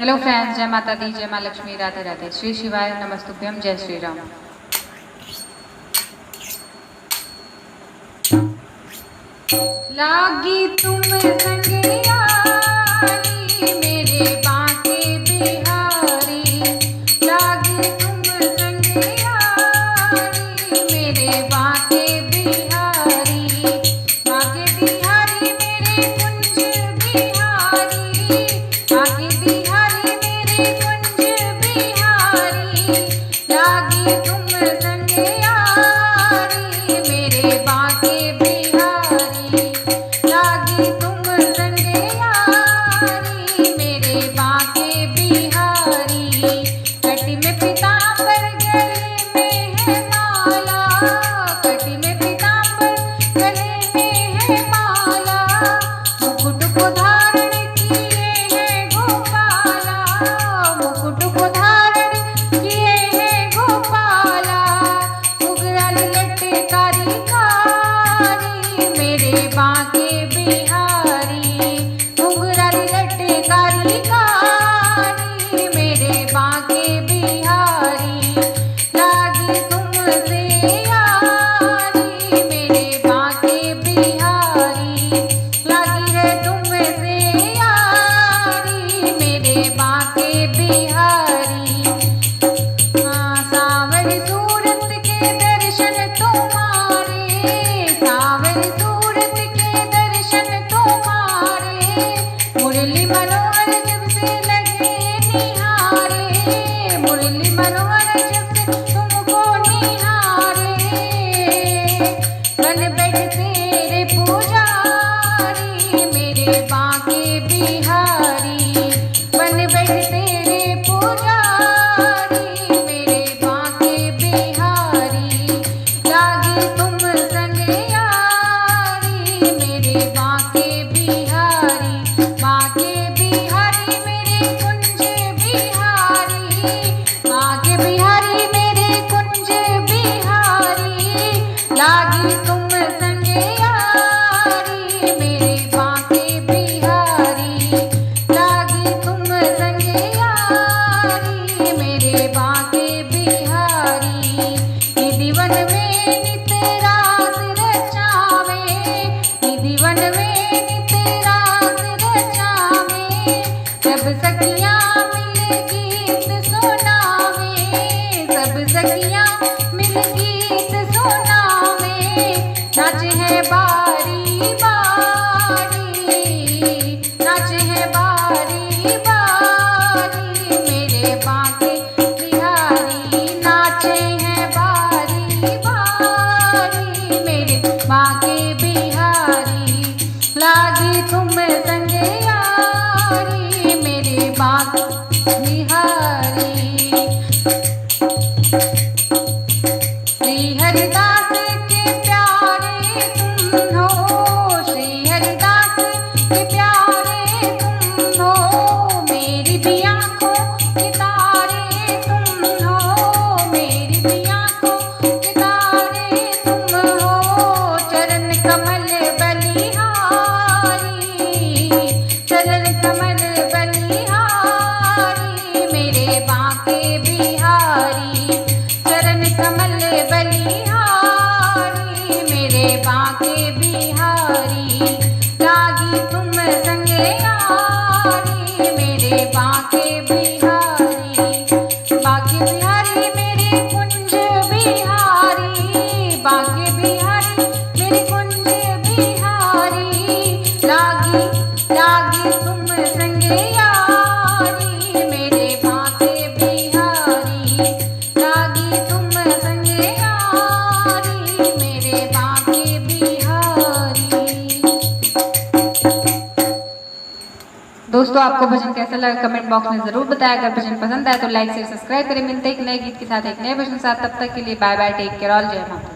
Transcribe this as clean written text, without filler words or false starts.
Hello friends, जय माता दी, जय माँ लक्ष्मी, राधे राधे, श्री शिवाय, नमस्तुभ्यम, जय श्री राम। लागी तुम संगे यारी मेरे बांके बिहारी, लागी तुम संगे यारी मेरे बांके बिहारी, बांके बिहारी मेरे कुंज बिहारी, बांके बिहारी मेरे कुंज बिहारी, लागी तुम संगे यारी मेरे बांके बिहारी, लागी तुम संगे यारी मेरे बांके बिहारी, कटी में पीतांबर गले में है माला, कटी में पीतांबर गले में है माला, मुकुट को धारण किए हैं गोपाला, मुकुट को धारण किए हैं गोपाला, उगराली लटकारी कारी मेरे बांके बिहारी, उगराली लटकारी कारी मेरे बांके बिहारी, लागी तुमसे यारी मेरे बांके बिहारी, लागी है तुमसे यारी मेरे बांके बिहारी। सावरी सूरत के दर्शन तुम्हारे, सावरी सूरत के दर्शन तुम्हारे, मुरली मनोहर जब से लगे निहारे, मुरली मनोहर जब से तुमको निहारे, बन बैठ तेरे पुजारी मेरे बांके बिहारी, बन बैठ तेरे पुजारी मेरे बांके बिहारी, लागी तुम संगे यारी मेरे बांके बिहारी, बांके बिहारी मेरे कुंज बिहारी, बांके बिहारी मेरे कुंज बिहारी, लागी तुम संगे यारी मेरे बांके बिहारी, लागी तुम संगे यारी मेरे बांके बिहारी, निधि वन में नित रात रचावे, निधि वन में नित रात रचावे, सब सखियां मिल गीत सुनावे, सब सखियां मिल गीत सुनावे, नाच है बारी बारी, नाच है बारी बारी मेरे बांके बिहारी, नाचे हैं बारी बारी मेरे बांके बिहारी, लागी तुम संगे यारी मेरे बांके बिहारी। श्री हरिदास के प्यारे तुम हो, श्री हरिदास के प्यारे तुम हो, मेरी भी आँखों के तारे तुम हो, मेरी भी आँखों के तारे तुम हो, चरण कमल बलिहारी, चरण कमल बलिहारी मेरे बांके बिहारी, चरण कमल बलिहारी मेरे बांके बिहारी, लागी तुम संगे यारी मेरे बांके बिहारी, बांके बिहारी मेरे कुंज बिहारी, बांके बिहारी मेरे कुंज बिहारी, लागी लागी तुम संगे यारी मेरे बांके बिहारी, लागी तुम संगे यारी मेरे बांके बिहारी। दोस्तों, आपको भजन कैसा लगा कमेंट बॉक्स में जरूर बताया। अगर भजन पसंद आए तो लाइक शेयर सब्सक्राइब करें। मिलते हैं एक नए गीत के साथ, एक नए भजन के साथ। तब तक के लिए bye bye, take care all, जय माता।